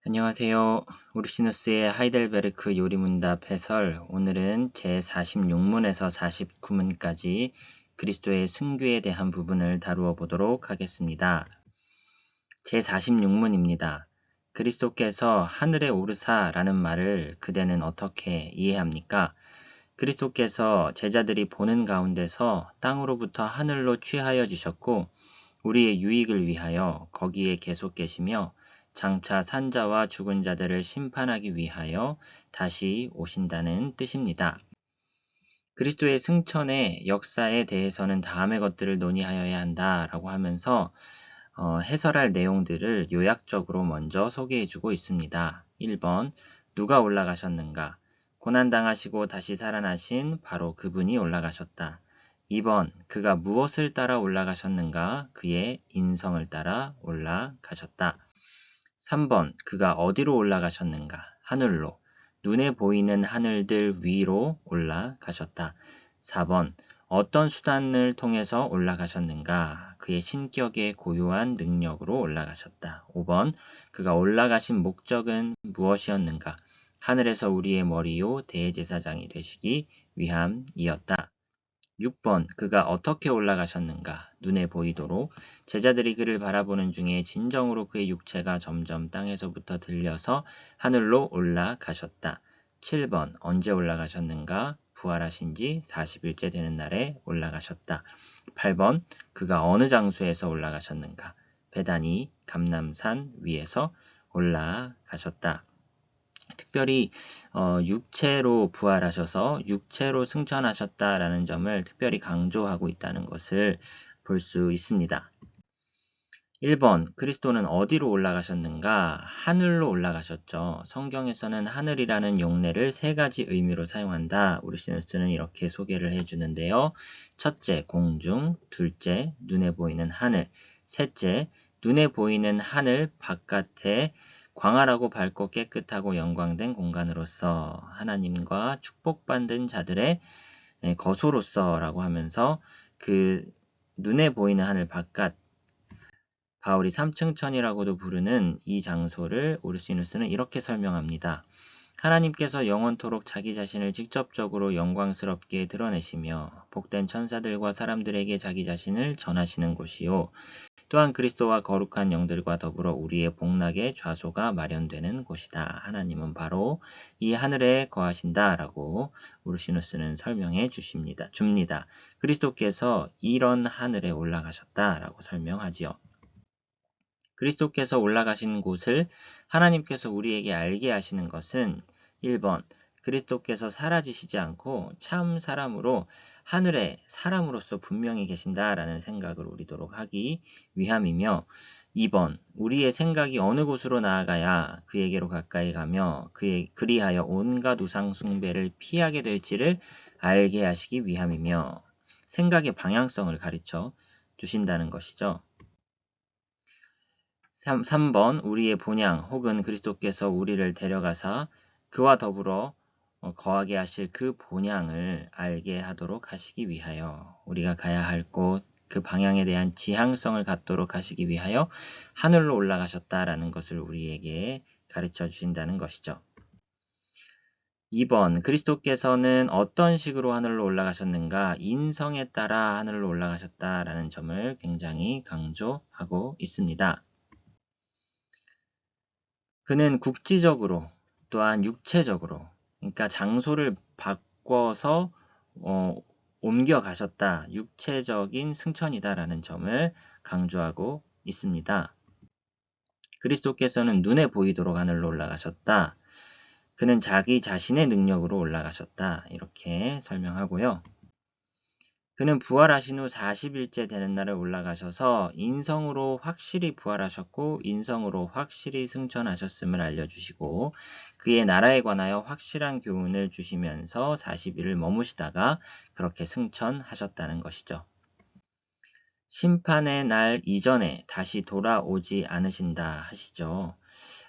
안녕하세요. 우르시누스의 하이델베르크 요리문답 해설. 오늘은 제46문에서 49문까지 그리스도의 승귀에 대한 부분을 다루어 보도록 하겠습니다. 제46문입니다. 그리스도께서 하늘에 오르사라는 말을 그대는 어떻게 이해합니까? 그리스도께서 제자들이 보는 가운데서 땅으로부터 하늘로 취하여지셨고 우리의 유익을 위하여 거기에 계속 계시며 장차 산자와 죽은 자들을 심판하기 위하여 다시 오신다는 뜻입니다. 그리스도의 승천의 역사에 대해서는 다음의 것들을 논의하여야 한다라고 하면서 해설할 내용들을 요약적으로 먼저 소개해주고 있습니다. 1번, 누가 올라가셨는가? 고난당하시고 다시 살아나신 바로 그분이 올라가셨다. 2번, 그가 무엇을 따라 올라가셨는가? 그의 인성을 따라 올라가셨다. 3번, 그가 어디로 올라가셨는가? 하늘로. 눈에 보이는 하늘들 위로 올라가셨다. 4번, 어떤 수단을 통해서 올라가셨는가? 그의 신격의 고유한 능력으로 올라가셨다. 5번, 그가 올라가신 목적은 무엇이었는가? 하늘에서 우리의 머리요 대제사장이 되시기 위함이었다. 6번, 그가 어떻게 올라가셨는가? 눈에 보이도록 제자들이 그를 바라보는 중에 진정으로 그의 육체가 점점 땅에서부터 들려서 하늘로 올라가셨다. 7번, 언제 올라가셨는가? 부활하신 지 40일째 되는 날에 올라가셨다. 8번, 그가 어느 장소에서 올라가셨는가? 베다니 감람산 위에서 올라가셨다. 특별히 육체로 부활하셔서 육체로 승천하셨다라는 점을 특별히 강조하고 있다는 것을 볼 수 있습니다. 1번, 그리스도는 어디로 올라가셨는가? 하늘로 올라가셨죠. 성경에서는 하늘이라는 용례를 세 가지 의미로 사용한다. 우르시누스는 이렇게 소개를 해주는데요. 첫째, 공중. 둘째, 눈에 보이는 하늘. 셋째, 눈에 보이는 하늘 바깥에 광활하고 밝고 깨끗하고 영광된 공간으로서 하나님과 축복받은 자들의 거소로서라고 하면서 그 눈에 보이는 하늘 바깥 바울이 삼층천이라고도 부르는 이 장소를 우르시누스는 이렇게 설명합니다. 하나님께서 영원토록 자기 자신을 직접적으로 영광스럽게 드러내시며 복된 천사들과 사람들에게 자기 자신을 전하시는 곳이요. 또한 그리스도와 거룩한 영들과 더불어 우리의 복락의 좌소가 마련되는 곳이다. 하나님은 바로 이 하늘에 거하신다라고 우르시누스는 설명해 줍니다. 그리스도께서 이런 하늘에 올라가셨다라고 설명하지요. 그리스도께서 올라가신 곳을 하나님께서 우리에게 알게 하시는 것은 1번, 그리스도께서 사라지시지 않고 참 사람으로 하늘에 사람으로서 분명히 계신다라는 생각을 우리도록 하기 위함이며 2번, 우리의 생각이 어느 곳으로 나아가야 그에게로 가까이 가며 그리하여 온갖 우상 숭배를 피하게 될지를 알게 하시기 위함이며 생각의 방향성을 가르쳐 주신다는 것이죠. 3번 우리의 본향 혹은 그리스도께서 우리를 데려가사 그와 더불어 거하게 하실 그 본향을 알게 하도록 하시기 위하여 우리가 가야 할 곳 그 방향에 대한 지향성을 갖도록 하시기 위하여 하늘로 올라가셨다라는 것을 우리에게 가르쳐 주신다는 것이죠. 2번 그리스도께서는 어떤 식으로 하늘로 올라가셨는가? 인성에 따라 하늘로 올라가셨다라는 점을 굉장히 강조하고 있습니다. 그는 국지적으로 또한 육체적으로 그러니까 장소를 바꿔서 옮겨가셨다. 육체적인 승천이다라는 점을 강조하고 있습니다. 그리스도께서는 눈에 보이도록 하늘로 올라가셨다. 그는 자기 자신의 능력으로 올라가셨다. 이렇게 설명하고요. 그는 부활하신 후 40일째 되는 날에 올라가셔서 인성으로 확실히 부활하셨고 인성으로 확실히 승천하셨음을 알려주시고 그의 나라에 관하여 확실한 교훈을 주시면서 40일을 머무시다가 그렇게 승천하셨다는 것이죠. 심판의 날 이전에 다시 돌아오지 않으신다 하시죠.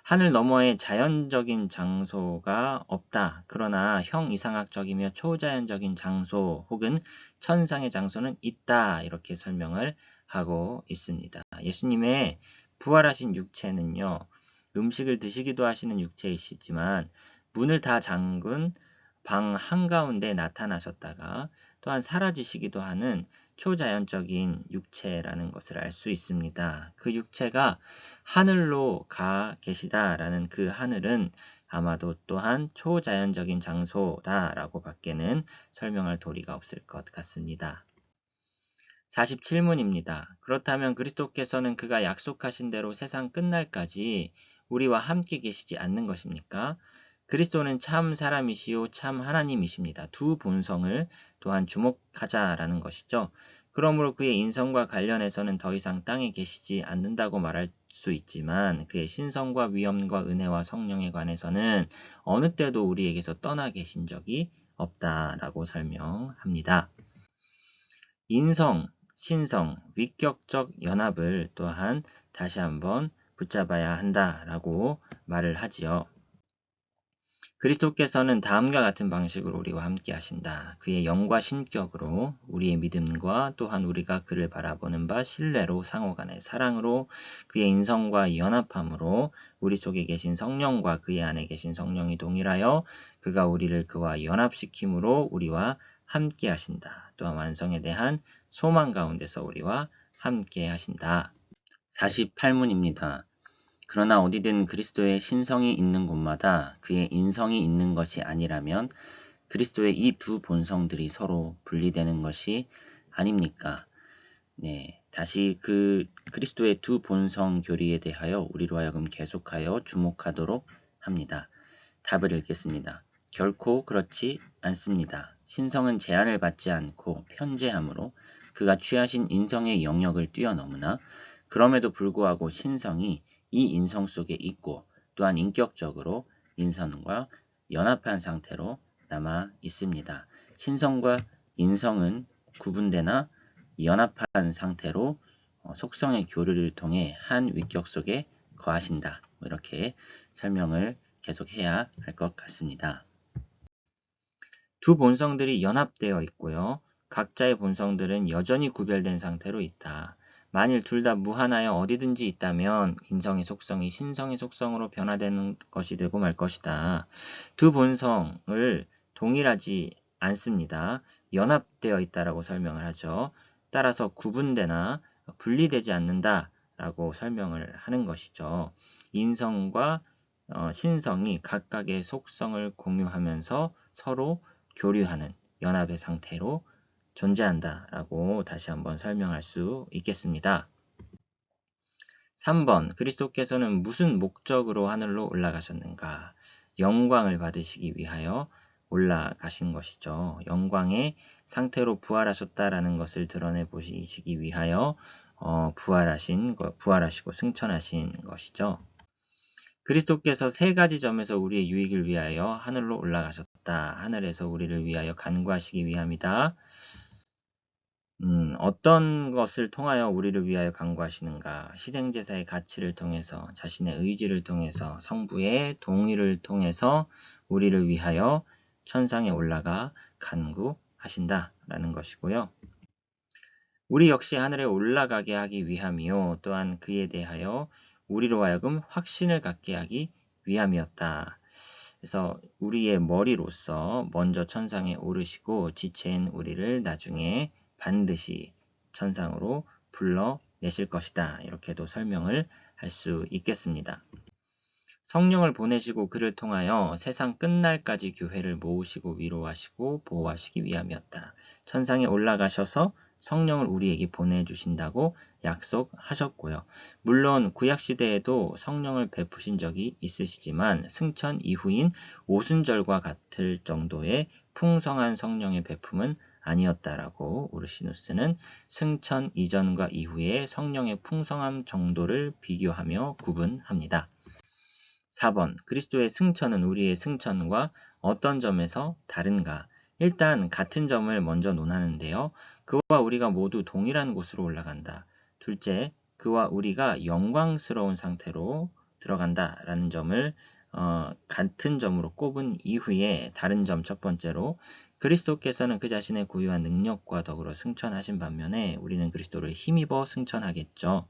하늘 너머에 자연적인 장소가 없다. 그러나 형이상학적이며 초자연적인 장소 혹은 천상의 장소는 있다. 이렇게 설명을 하고 있습니다. 예수님의 부활하신 육체는요. 음식을 드시기도 하시는 육체이시지만 문을 다 잠근 방 한가운데 나타나셨다가 또한 사라지시기도 하는 초자연적인 육체라는 것을 알 수 있습니다. 그 육체가 하늘로 가 계시다라는 그 하늘은 아마도 또한 초자연적인 장소다라고 밖에는 설명할 도리가 없을 것 같습니다. 47문입니다. 그렇다면 그리스도께서는 그가 약속하신 대로 세상 끝날까지 우리와 함께 계시지 않는 것입니까? 그리스도는 참 사람이시요 참 하나님이십니다. 두 본성을 또한 주목하자라는 것이죠. 그러므로 그의 인성과 관련해서는 더 이상 땅에 계시지 않는다고 말할 수 있지만 그의 신성과 위엄과 은혜와 성령에 관해서는 어느 때도 우리에게서 떠나 계신 적이 없다라고 설명합니다. 인성, 신성, 위격적 연합을 또한 다시 한번 붙잡아야 한다라고 말을 하지요. 그리스도께서는 다음과 같은 방식으로 우리와 함께 하신다. 그의 영과 신격으로 우리의 믿음과 또한 우리가 그를 바라보는 바 신뢰로 상호간의 사랑으로 그의 인성과 연합함으로 우리 속에 계신 성령과 그의 안에 계신 성령이 동일하여 그가 우리를 그와 연합시킴으로 우리와 함께 하신다. 또한 완성에 대한 소망 가운데서 우리와 함께 하신다. 48문입니다. 그러나 어디든 그리스도의 신성이 있는 곳마다 그의 인성이 있는 것이 아니라면 그리스도의 이 두 본성들이 서로 분리되는 것이 아닙니까? 네, 다시 그 그리스도의 두 본성 교리에 대하여 우리로 하여금 계속하여 주목하도록 합니다. 답을 읽겠습니다. 결코 그렇지 않습니다. 신성은 제한을 받지 않고 편재하므로 그가 취하신 인성의 영역을 뛰어넘으나 그럼에도 불구하고 신성이 이 인성 속에 있고 또한 인격적으로 인성과 연합한 상태로 남아 있습니다. 신성과 인성은 구분되나 연합한 상태로 속성의 교류를 통해 한 위격 속에 거하신다. 이렇게 설명을 계속해야 할 것 같습니다. 두 본성들이 연합되어 있고요. 각자의 본성들은 여전히 구별된 상태로 있다. 만일 둘 다 무한하여 어디든지 있다면 인성의 속성이 신성의 속성으로 변화되는 것이 되고 말 것이다. 두 본성을 동일하지 않습니다. 연합되어 있다라고 설명을 하죠. 따라서 구분되나 분리되지 않는다라고 설명을 하는 것이죠. 인성과 신성이 각각의 속성을 공유하면서 서로 교류하는 연합의 상태로 존재한다라고 다시 한번 설명할 수 있겠습니다. 3번 그리스도께서는 무슨 목적으로 하늘로 올라가셨는가? 영광을 받으시기 위하여 올라가신 것이죠. 영광의 상태로 부활하셨다라는 것을 드러내 보시기 위하여 부활하시고 승천하신 것이죠. 그리스도께서 세 가지 점에서 우리의 유익을 위하여 하늘로 올라가셨다. 하늘에서 우리를 위하여 간구하시기 위함이다. 어떤 것을 통하여 우리를 위하여 간구하시는가? 희생제사의 가치를 통해서, 자신의 의지를 통해서, 성부의 동의를 통해서 우리를 위하여 천상에 올라가 간구하신다라는 것이고요. 우리 역시 하늘에 올라가게 하기 위함이요. 또한 그에 대하여 우리로 하여금 확신을 갖게 하기 위함이었다. 그래서 우리의 머리로서 먼저 천상에 오르시고 지체인 우리를 나중에 반드시 천상으로 불러내실 것이다. 이렇게도 설명을 할 수 있겠습니다. 성령을 보내시고 그를 통하여 세상 끝날까지 교회를 모으시고 위로하시고 보호하시기 위함이었다. 천상에 올라가셔서 성령을 우리에게 보내주신다고 약속하셨고요. 물론 구약시대에도 성령을 베푸신 적이 있으시지만 승천 이후인 오순절과 같을 정도의 풍성한 성령의 베품은 아니었다라고 우르시누스는 승천 이전과 이후의 성령의 풍성함 정도를 비교하며 구분합니다. 4번 그리스도의 승천은 우리의 승천과 어떤 점에서 다른가? 일단 같은 점을 먼저 논하는데요. 그와 우리가 모두 동일한 곳으로 올라간다. 둘째, 그와 우리가 영광스러운 상태로 들어간다라는 점을 같은 점으로 꼽은 이후에 다른 점 첫 번째로 그리스도께서는 그 자신의 고유한 능력과 더불어 승천하신 반면에 우리는 그리스도를 힘입어 승천하겠죠.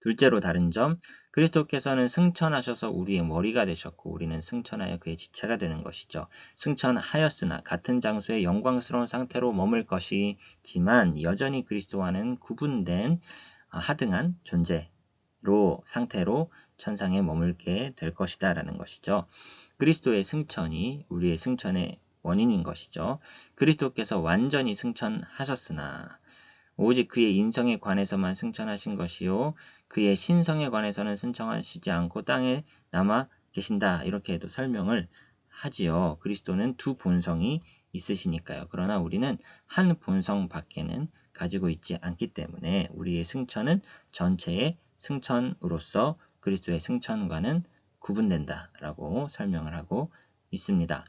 둘째로 다른 점, 그리스도께서는 승천하셔서 우리의 머리가 되셨고 우리는 승천하여 그의 지체가 되는 것이죠. 승천하였으나 같은 장소에 영광스러운 상태로 머물 것이지만 여전히 그리스도와는 구분된 하등한 존재로 상태로 천상에 머물게 될 것이다 라는 것이죠. 그리스도의 승천이 우리의 승천의 원인인 것이죠. 그리스도께서 완전히 승천하셨으나 오직 그의 인성에 관해서만 승천하신 것이요 그의 신성에 관해서는 승천하시지 않고 땅에 남아 계신다. 이렇게도 설명을 하지요. 그리스도는 두 본성이 있으시니까요. 그러나 우리는 한 본성 밖에는 가지고 있지 않기 때문에 우리의 승천은 전체의 승천으로서 그리스도의 승천과는 구분된다라고 설명을 하고 있습니다.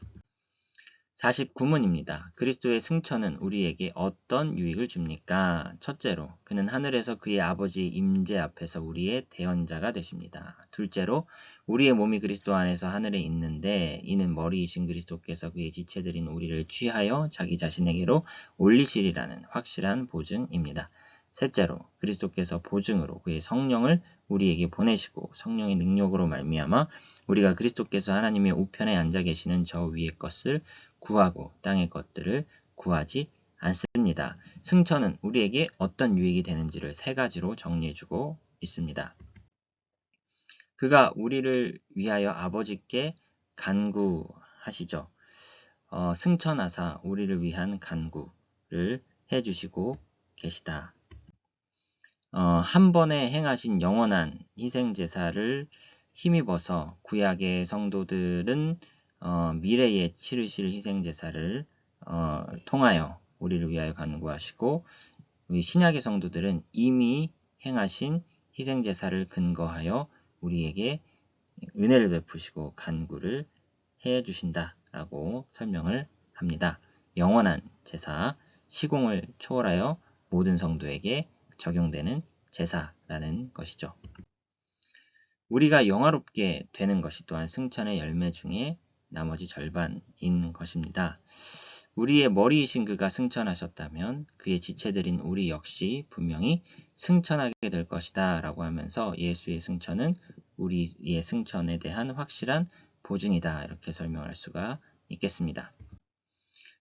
49문입니다. 그리스도의 승천은 우리에게 어떤 유익을 줍니까? 첫째로, 그는 하늘에서 그의 아버지 임재 앞에서 우리의 대언자가 되십니다. 둘째로, 우리의 몸이 그리스도 안에서 하늘에 있는데 이는 머리이신 그리스도께서 그의 지체들인 우리를 취하여 자기 자신에게로 올리시리라는 확실한 보증입니다. 셋째로, 그리스도께서 보증으로 그의 성령을 우리에게 보내시고 성령의 능력으로 말미암아 우리가 그리스도께서 하나님의 우편에 앉아 계시는 저 위의 것을 구하고 땅의 것들을 구하지 않습니다. 승천은 우리에게 어떤 유익이 되는지를 세 가지로 정리해주고 있습니다. 그가 우리를 위하여 아버지께 간구하시죠. 승천하사 우리를 위한 간구를 해주시고 계시다. 한 번에 행하신 영원한 희생제사를 힘입어서 구약의 성도들은 미래에 치르실 희생제사를 통하여 우리를 위하여 간구하시고 우리 신약의 성도들은 이미 행하신 희생제사를 근거하여 우리에게 은혜를 베푸시고 간구를 해주신다라고 설명을 합니다. 영원한 제사, 시공을 초월하여 모든 성도에게 적용되는 제사라는 것이죠. 우리가 영화롭게 되는 것이 또한 승천의 열매 중에 나머지 절반인 것입니다. 우리의 머리이신 그가 승천하셨다면 그의 지체들인 우리 역시 분명히 승천하게 될 것이다 라고 하면서 예수의 승천은 우리의 승천에 대한 확실한 보증이다 이렇게 설명할 수가 있겠습니다.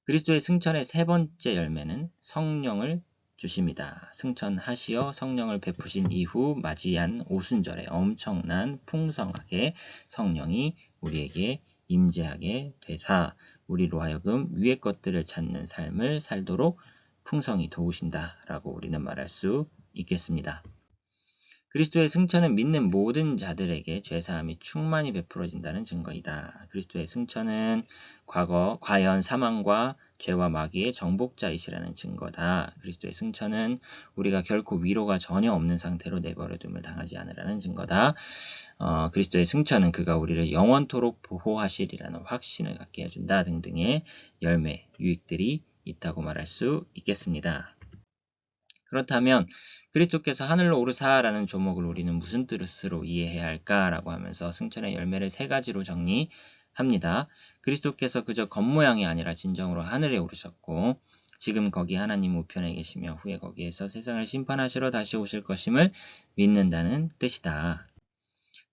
그리스도의 승천의 세 번째 열매는 성령을 주십니다. 승천하시어 성령을 베푸신 이후 맞이한 오순절에 엄청난 풍성하게 성령이 우리에게 임재하게 되사 우리로 하여금 위의 것들을 찾는 삶을 살도록 풍성히 도우신다라고 우리는 말할 수 있겠습니다. 그리스도의 승천은 믿는 모든 자들에게 죄사함이 충만히 베풀어진다는 증거이다. 그리스도의 승천은 과연 사망과 죄와 마귀의 정복자이시라는 증거다. 그리스도의 승천은 우리가 결코 위로가 전혀 없는 상태로 내버려둠을 당하지 않으라는 증거다. 그리스도의 승천은 그가 우리를 영원토록 보호하시리라는 확신을 갖게 해준다 등등의 열매, 유익들이 있다고 말할 수 있겠습니다. 그렇다면 그리스도께서 하늘로 오르사라는 조목을 우리는 무슨 뜻으로 이해해야 할까라고 하면서 승천의 열매를 세 가지로 정리합니다. 그리스도께서 그저 겉모양이 아니라 진정으로 하늘에 오르셨고 지금 거기 하나님 우편에 계시며 후에 거기에서 세상을 심판하시러 다시 오실 것임을 믿는다는 뜻이다.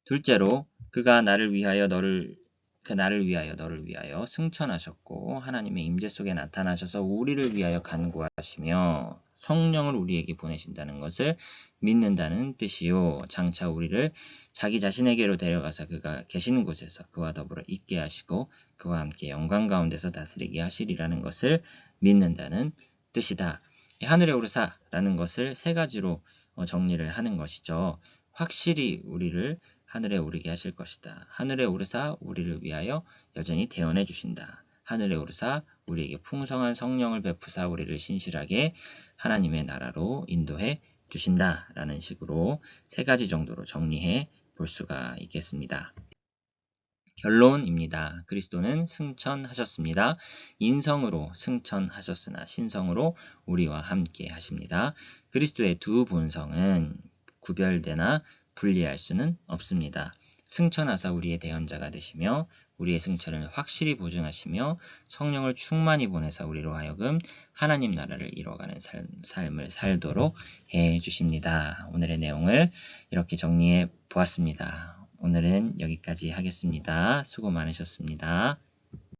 둘째로 그가 나를 위하여 너를 위하여 승천하셨고 하나님의 임재 속에 나타나셔서 우리를 위하여 간구하시며 성령을 우리에게 보내신다는 것을 믿는다는 뜻이요. 장차 우리를 자기 자신에게로 데려가서 그가 계시는 곳에서 그와 더불어 있게 하시고 그와 함께 영광 가운데서 다스리게 하시리라는 것을 믿는다는 뜻이다. 하늘에 오르사라는 것을 세 가지로 정리를 하는 것이죠. 확실히 우리를 하늘에 오르게 하실 것이다. 하늘에 오르사 우리를 위하여 여전히 대언해 주신다. 하늘에 오르사 우리에게 풍성한 성령을 베푸사 우리를 신실하게 하나님의 나라로 인도해 주신다. 라는 식으로 세 가지 정도로 정리해 볼 수가 있겠습니다. 결론입니다. 그리스도는 승천하셨습니다. 인성으로 승천하셨으나 신성으로 우리와 함께 하십니다. 그리스도의 두 본성은 구별되나 분리할 수는 없습니다. 승천하사 우리의 대언자가 되시며 우리의 승천을 확실히 보증하시며 성령을 충만히 보내사 우리로 하여금 하나님 나라를 이뤄가는 삶을 살도록 해 주십니다. 오늘의 내용을 이렇게 정리해 보았습니다. 오늘은 여기까지 하겠습니다. 수고 많으셨습니다.